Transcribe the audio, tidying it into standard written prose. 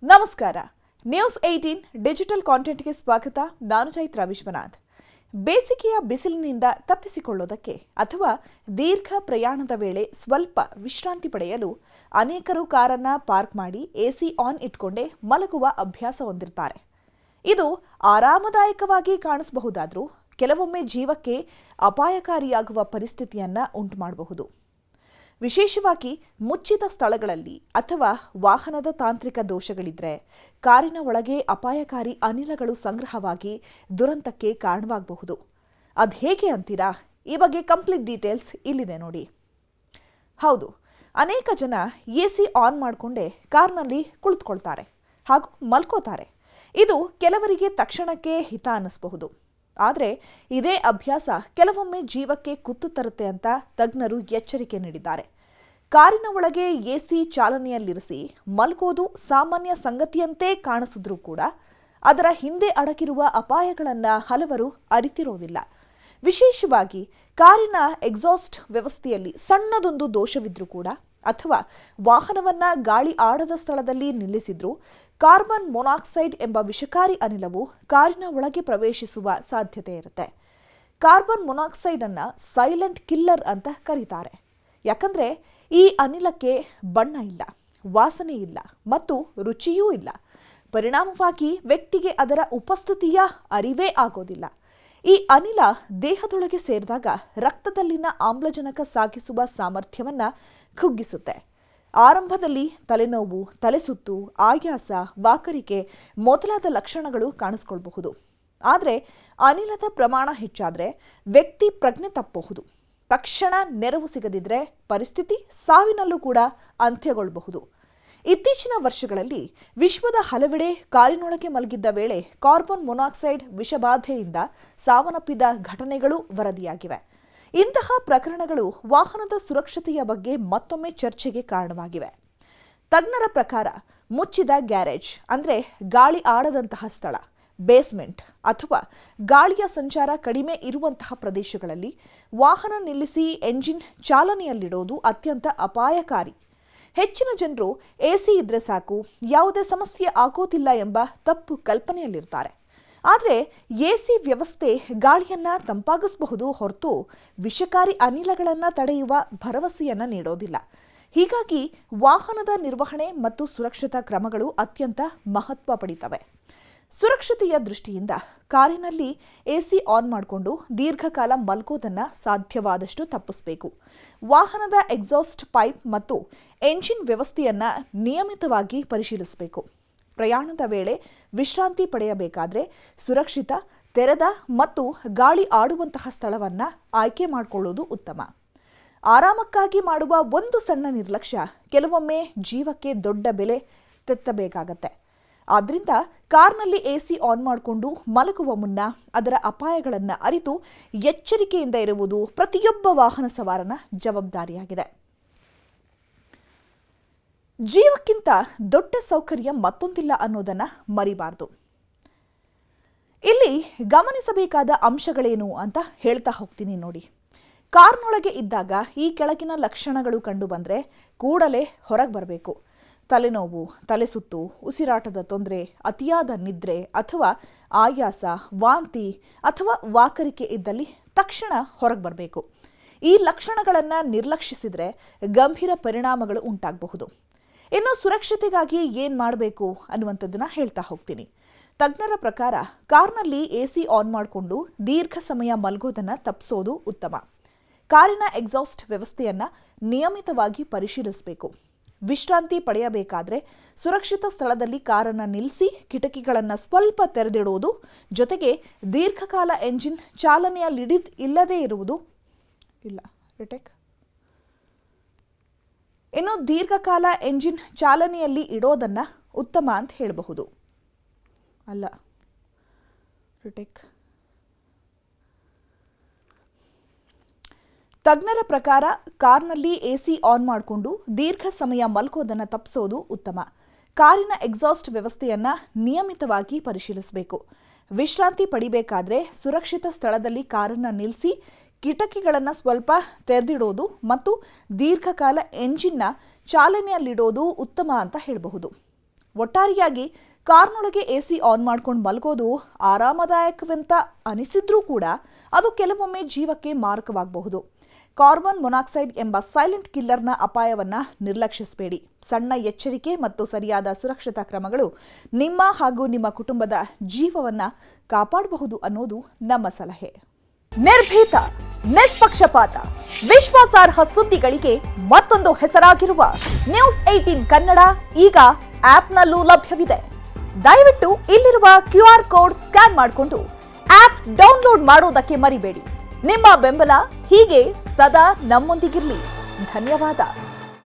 ನಮಸ್ಕಾರ. News 18 digital ಕಾಂಟೆಂಟ್ಗೆ ಸ್ವಾಗತ. ನಾನು ಚೈತ್ರ ವಿಶ್ವನಾಥ್. ಬೇಸಿಗೆಯ ಬಿಸಿಲಿನಿಂದ ತಪ್ಪಿಸಿಕೊಳ್ಳೋದಕ್ಕೆ ಅಥವಾ ದೀರ್ಘ ಪ್ರಯಾಣದ ವೇಳೆ ಸ್ವಲ್ಪ ವಿಶ್ರಾಂತಿ ಪಡೆಯಲು ಅನೇಕರು ಕಾರನ್ನ ಪಾರ್ಕ್ ಮಾಡಿ ಎಸಿ ಆನ್ ಇಟ್ಕೊಂಡೇ ಮಲಗುವ ಅಭ್ಯಾಸ ಹೊಂದಿರ್ತಾರೆ. ಇದು ಆರಾಮದಾಯಕವಾಗಿ ಕಾಣಿಸಬಹುದಾದರೂ ಕೆಲವೊಮ್ಮೆ ಜೀವಕ್ಕೆ ಅಪಾಯಕಾರಿಯಾಗುವ ಪರಿಸ್ಥಿತಿಯನ್ನ ಉಂಟು ಮಾಡಬಹುದು. ವಿಶೇಷವಾಗಿ ಮುಚ್ಚಿದ ಸ್ಥಳಗಳಲ್ಲಿ ಅಥವಾ ವಾಹನದ ತಾಂತ್ರಿಕ ದೋಷಗಳಿದ್ರೆ ಕಾರಿನ ಒಳಗೆ ಅಪಾಯಕಾರಿ ಅನಿಲಗಳು ಸಂಗ್ರಹವಾಗಿ ದುರಂತಕ್ಕೆ ಕಾರಣವಾಗಬಹುದು. ಅದು ಹೇಗೆ ಅಂತೀರಾ? ಈ ಬಗ್ಗೆ ಕಂಪ್ಲೀಟ್ ಡೀಟೇಲ್ಸ್ ಇಲ್ಲಿದೆ ನೋಡಿ. ಹೌದು, ಅನೇಕ ಜನ ಎಸಿ ಆನ್ ಮಾಡಿಕೊಂಡೇ ಕಾರ್ನಲ್ಲಿ ಕುಳಿತುಕೊಳ್ತಾರೆ ಹಾಗೂ ಮಲ್ಕೋತಾರೆ. ಇದು ಕೆಲವರಿಗೆ ತಕ್ಷಣಕ್ಕೆ ಹಿತ ಅನ್ನಿಸಬಹುದು. ಆದರೆ ಇದೇ ಅಭ್ಯಾಸ ಕೆಲವೊಮ್ಮೆ ಜೀವಕ್ಕೆ ಕುತ್ತು ತರುತ್ತೆ ಅಂತ ತಜ್ಞರು ಎಚ್ಚರಿಕೆ ನೀಡಿದ್ದಾರೆ. ಕಾರಿನ ಒಳಗೆ ಎಸಿ ಚಾಲನೆಯಲ್ಲಿರಿಸಿ ಮಲ್ಗೋದು ಸಾಮಾನ್ಯ ಸಂಗತಿಯಂತೆ ಕಾಣಿಸಿದ್ರೂ ಕೂಡ ಅದರ ಹಿಂದೆ ಅಡಗಿರುವ ಅಪಾಯಗಳನ್ನು ಹಲವರು ಅರಿತಿರೋದಿಲ್ಲ. ವಿಶೇಷವಾಗಿ ಕಾರಿನ ಎಕ್ಸಾಸ್ಟ್ ವ್ಯವಸ್ಥೆಯಲ್ಲಿ ಸಣ್ಣದೊಂದು ದೋಷವಿದ್ರೂ ಕೂಡ ಅಥವಾ ವಾಹನವನ್ನ ಗಾಳಿ ಆಡದ ಸ್ಥಳದಲ್ಲಿ ನಿಲ್ಲಿಸಿದ್ರೂ ಕಾರ್ಬನ್ ಮೊನಾಕ್ಸೈಡ್ ಎಂಬ ವಿಷಕಾರಿ ಅನಿಲವು ಕಾರಿನ ಒಳಗೆ ಪ್ರವೇಶಿಸುವ ಸಾಧ್ಯತೆ ಇರುತ್ತೆ. ಕಾರ್ಬನ್ ಮೊನಾಕ್ಸೈಡ್ ಅನ್ನ ಸೈಲೆಂಟ್ ಕಿಲ್ಲರ್ ಅಂತ ಕರೀತಾರೆ. ಯಾಕಂದ್ರೆ ಈ ಅನಿಲಕ್ಕೆ ಬಣ್ಣ ಇಲ್ಲ, ವಾಸನೆ ಇಲ್ಲ ಮತ್ತು ರುಚಿಯೂ ಇಲ್ಲ. ಪರಿಣಾಮವಾಗಿ ವ್ಯಕ್ತಿಗೆ ಅದರ ಉಪಸ್ಥಿತಿಯ ಅರಿವೇ ಆಗೋದಿಲ್ಲ. ಈ ಅನಿಲ ದೇಹದೊಳಗೆ ಸೇರಿದಾಗ ರಕ್ತದಲ್ಲಿನ ಆಮ್ಲಜನಕ ಸಾಗಿಸುವ ಸಾಮರ್ಥ್ಯವನ್ನ ಕುಗ್ಗಿಸುತ್ತೆ. ಆರಂಭದಲ್ಲಿ ತಲೆನೋವು, ತಲೆಸುತ್ತು, ಆಯಾಸ, ವಾಕರಿಕೆ ಮೊದಲಾದ ಲಕ್ಷಣಗಳು ಕಾಣಿಸ್ಕೊಳ್ಬಹುದು. ಆದರೆ ಅನಿಲದ ಪ್ರಮಾಣ ಹೆಚ್ಚಾದರೆ ವ್ಯಕ್ತಿ ಪ್ರಜ್ಞೆ ತಪ್ಪಬಹುದು. ತಕ್ಷಣ ನೆರವು ಸಿಗದಿದ್ರೆ ಪರಿಸ್ಥಿತಿ ಸಾವಿನಲ್ಲೂ ಕೂಡ ಅಂತ್ಯಗೊಳ್ಳಬಹುದು. ಇತ್ತೀಚಿನ ವರ್ಷಗಳಲ್ಲಿ ವಿಶ್ವದ ಹಲವೆಡೆ ಕಾರಿನೊಳಗೆ ಮಲಗಿದ್ದ ವೇಳೆ ಕಾರ್ಬನ್ ಮೊನಾಕ್ಸೈಡ್ ವಿಷಬಾಧೆಯಿಂದ ಸಾವನ್ನಪ್ಪಿದ ಘಟನೆಗಳು ವರದಿಯಾಗಿವೆ. ಇಂತಹ ಪ್ರಕರಣಗಳು ವಾಹನದ ಸುರಕ್ಷತೆಯ ಬಗ್ಗೆ ಮತ್ತೊಮ್ಮೆ ಚರ್ಚೆಗೆ ಕಾರಣವಾಗಿವೆ. ತಜ್ಞರ ಪ್ರಕಾರ ಮುಚ್ಚಿದ ಗ್ಯಾರೇಜ್ ಅಂದರೆ ಗಾಳಿ ಆಡದಂತಹ ಸ್ಥಳ, ಬೇಸ್ಮೆಂಟ್ ಅಥವಾ ಗಾಳಿಯ ಸಂಚಾರ ಕಡಿಮೆ ಇರುವಂತಹ ಪ್ರದೇಶಗಳಲ್ಲಿ ವಾಹನ ನಿಲ್ಲಿಸಿ ಎಂಜಿನ್ ಚಾಲನೆಯಲ್ಲಿಡೋದು ಅತ್ಯಂತ ಅಪಾಯಕಾರಿ. ಹೆಚ್ಚಿನ ಜನರು ಎಸಿ ಇದ್ರೆ ಸಾಕು, ಯಾವುದೇ ಸಮಸ್ಯೆ ಆಗೋದಿಲ್ಲ ಎಂಬ ತಪ್ಪು ಕಲ್ಪನೆಯಲ್ಲಿರ್ತಾರೆ. ಆದರೆ ಎಸಿ ವ್ಯವಸ್ಥೆ ಗಾಳಿಯನ್ನ ತಂಪಾಗಿಸಬಹುದು ಹೊರತು ವಿಷಕಾರಿ ಅನಿಲಗಳನ್ನು ತಡೆಯುವ ಭರವಸೆಯನ್ನ ನೀಡೋದಿಲ್ಲ. ಹೀಗಾಗಿ ವಾಹನದ ನಿರ್ವಹಣೆ ಮತ್ತು ಸುರಕ್ಷತಾ ಕ್ರಮಗಳು ಅತ್ಯಂತ ಮಹತ್ವ ಪಡೆಯುತ್ತವೆ. ಸುರಕ್ಷತೆಯ ದೃಷ್ಟಿಯಿಂದ ಕಾರಿನಲ್ಲಿ ಎಸಿ ಆನ್ ಮಾಡಿಕೊಂಡು ದೀರ್ಘಕಾಲ ಮಲ್ಗೋದನ್ನು ಸಾಧ್ಯವಾದಷ್ಟು ತಪ್ಪಿಸಬೇಕು. ವಾಹನದ ಎಕ್ಸಾಸ್ಟ್ ಪೈಪ್ ಮತ್ತು ಎಂಜಿನ್ ವ್ಯವಸ್ಥೆಯನ್ನು ನಿಯಮಿತವಾಗಿ ಪರಿಶೀಲಿಸಬೇಕು. ಪ್ರಯಾಣದ ವೇಳೆ ವಿಶ್ರಾಂತಿ ಪಡೆಯಬೇಕಾದ್ರೆ ಸುರಕ್ಷಿತ, ತೆರೆದ ಮತ್ತು ಗಾಳಿ ಆಡುವಂತಹ ಸ್ಥಳವನ್ನು ಆಯ್ಕೆ ಮಾಡಿಕೊಳ್ಳುವುದು ಉತ್ತಮ. ಆರಾಮಕ್ಕಾಗಿ ಮಾಡುವ ಒಂದು ಸಣ್ಣ ನಿರ್ಲಕ್ಷ್ಯ ಕೆಲವೊಮ್ಮೆ ಜೀವಕ್ಕೆ ದೊಡ್ಡ ಬೆಲೆ ತೆತ್ತಬೇಕಾಗತ್ತೆ. ಆದ್ದರಿಂದ ಕಾರ್ನಲ್ಲಿ ಎಸಿ ಆನ್ ಮಾಡಿಕೊಂಡು ಮಲಗುವ ಮುನ್ನ ಅದರ ಅಪಾಯಗಳನ್ನು ಅರಿತು ಎಚ್ಚರಿಕೆಯಿಂದ ಇರುವುದು ಪ್ರತಿಯೊಬ್ಬ ವಾಹನ ಸವಾರನ ಜವಾಬ್ದಾರಿಯಾಗಿದೆ. ಜೀವಕ್ಕಿಂತ ದೊಡ್ಡ ಸೌಕರ್ಯ ಮತ್ತೊಂದಿಲ್ಲ ಅನ್ನೋದನ್ನ ಮರಿಬಾರದು. ಇಲ್ಲಿ ಗಮನಿಸಬೇಕಾದ ಅಂಶಗಳೇನು ಅಂತ ಹೇಳ್ತಾ ಹೋಗ್ತೀನಿ ನೋಡಿ. ಕಾರ್ನೊಳಗೆ ಇದ್ದಾಗ ಈ ಕೆಳಗಿನ ಲಕ್ಷಣಗಳು ಕಂಡು ಬಂದರೆ ಕೂಡಲೇ ಹೊರಗೆ ಬರಬೇಕು. ತಲೆನೋವು, ತಲೆಸುತ್ತು, ಉಸಿರಾಟದ ತೊಂದರೆ, ಅತಿಯಾದ ನಿದ್ರೆ ಅಥವಾ ಆಯಾಸ, ವಾಂತಿ ಅಥವಾ ವಾಕರಿಕೆ ಇದ್ದಲ್ಲಿ ತಕ್ಷಣ ಹೊರಗೆ ಬರಬೇಕು. ಈ ಲಕ್ಷಣಗಳನ್ನು ನಿರ್ಲಕ್ಷಿಸಿದರೆ ಗಂಭೀರ ಪರಿಣಾಮಗಳು ಉಂಟಾಗಬಹುದು. ಇನ್ನು ಸುರಕ್ಷತೆಗಾಗಿ ಏನು ಮಾಡಬೇಕು ಅನ್ನುವಂಥದ್ದನ್ನ ಹೇಳ್ತಾ ಹೋಗ್ತೀನಿ. ತಜ್ಞರ ಪ್ರಕಾರ ಕಾರ್ನಲ್ಲಿ ಎಸಿ ಆನ್ ಮಾಡಿಕೊಂಡು ದೀರ್ಘ ಸಮಯ ಮಲಗೋದನ್ನು ತಪ್ಪಿಸೋದು ಉತ್ತಮ. ಕಾರಿನ ಎಕ್ಸಾಸ್ಟ್ ವ್ಯವಸ್ಥೆಯನ್ನು ನಿಯಮಿತವಾಗಿ ಪರಿಶೀಲಿಸಬೇಕು. ವಿಶ್ರಾಂತಿ ಪಡೆಯಬೇಕಾದ್ರೆ ಸುರಕ್ಷಿತ ಸ್ಥಳದಲ್ಲಿ ಕಾರನ್ನು ನಿಲ್ಲಿಸಿ ಕಿಟಕಿಗಳನ್ನು ಸ್ವಲ್ಪ ತೆರೆದಿಡುವುದು, ಜೊತೆಗೆ ದೀರ್ಘಕಾಲ ಎಂಜಿನ್ ಚಾಲನೆಯಲ್ಲಿಲ್ಲದೇ ಇರುವುದು ಇನ್ನು ದೀರ್ಘಕಾಲ ಎಂಜಿನ್ ಚಾಲನೆಯಲ್ಲಿ ಇಡೋದನ್ನು ಉತ್ತಮ ಅಂತ ಹೇಳಬಹುದು. ತಜ್ಞರ ಪ್ರಕಾರ ಕಾರ್ನಲ್ಲಿ ಎಸಿ ಆನ್ ಮಾಡಿಕೊಂಡು ದೀರ್ಘ ಸಮಯ ಮಲ್ಕೋದನ್ನು ತಪ್ಪಿಸೋದು ಉತ್ತಮ. ಕಾರಿನ ಎಕ್ಸಾಸ್ಟ್ ವ್ಯವಸ್ಥೆಯನ್ನು ನಿಯಮಿತವಾಗಿ ಪರಿಶೀಲಿಸಬೇಕು. ವಿಶ್ರಾಂತಿ ಪಡಿಬೇಕಾದ್ರೆ ಸುರಕ್ಷಿತ ಸ್ಥಳದಲ್ಲಿ ಕಾರನ್ನು ನಿಲ್ಲಿಸಿ ಕಿಟಕಿಗಳನ್ನು ಸ್ವಲ್ಪ ತೆರೆದಿಡೋದು ಮತ್ತು ದೀರ್ಘಕಾಲ ಎಂಜಿನ್ನ ಚಾಲನೆಯಲ್ಲಿಡೋದು ಉತ್ತಮ ಅಂತ ಹೇಳಬಹುದು. ಒಟ್ಟಾರೆಯಾಗಿ ಕಾರ್ನೊಳಗೆ ಎಸಿ ಆನ್ ಮಾಡ್ಕೊಂಡು ಮಲ್ಗೋದು ಆರಾಮದಾಯಕವೆಂತ ಅನಿಸಿದ್ರೂ ಕೂಡ ಅದು ಕೆಲವೊಮ್ಮೆ ಜೀವಕ್ಕೆ ಮಾರಕವಾಗಬಹುದು. ಕಾರ್ಬನ್ ಮೊನಾಕ್ಸೈಡ್ ಎಂಬ ಸೈಲೆಂಟ್ ಕಿಲ್ಲರ್ನ ಅಪಾಯವನ್ನ ನಿರ್ಲಕ್ಷಿಸಬೇಡಿ. ಸಣ್ಣ ಎಚ್ಚರಿಕೆ ಮತ್ತು ಸರಿಯಾದ ಸುರಕ್ಷತಾ ಕ್ರಮಗಳು ನಿಮ್ಮ ಹಾಗೂ ನಿಮ್ಮ ಕುಟುಂಬದ ಜೀವವನ್ನ ಕಾಪಾಡಬಹುದು ಅನ್ನೋದು ನಮ್ಮ ಸಲಹೆ. ನಿರ್ಭೀತ, ನಿಷ್ಪಕ್ಷಪಾತ, ವಿಶ್ವಾಸಾರ್ಹ ಸುದ್ದಿಗಳಿಗೆ ಮತ್ತೊಂದು ಹೆಸರಾಗಿರುವ ನ್ಯೂಸ್ 18 ಕನ್ನಡ ಈಗ ಆಪ್ನಲ್ಲೂ ಲಭ್ಯವಿದೆ. ದಯವಿಟ್ಟು ಇಲ್ಲಿರುವ QR ಕೋಡ್ ಸ್ಕ್ಯಾನ್ ಮಾಡಿಕೊಂಡು ಆಪ್ ಡೌನ್ಲೋಡ್ ಮಾಡೋದಕ್ಕೆ ಮರಿಬೇಡಿ. ನಿಮ್ಮ ಬೆಂಬಲ ಹೀಗೆ ಸದಾ ನಮ್ಮೊಂದಿಗಿರಲಿ. ಧನ್ಯವಾದ.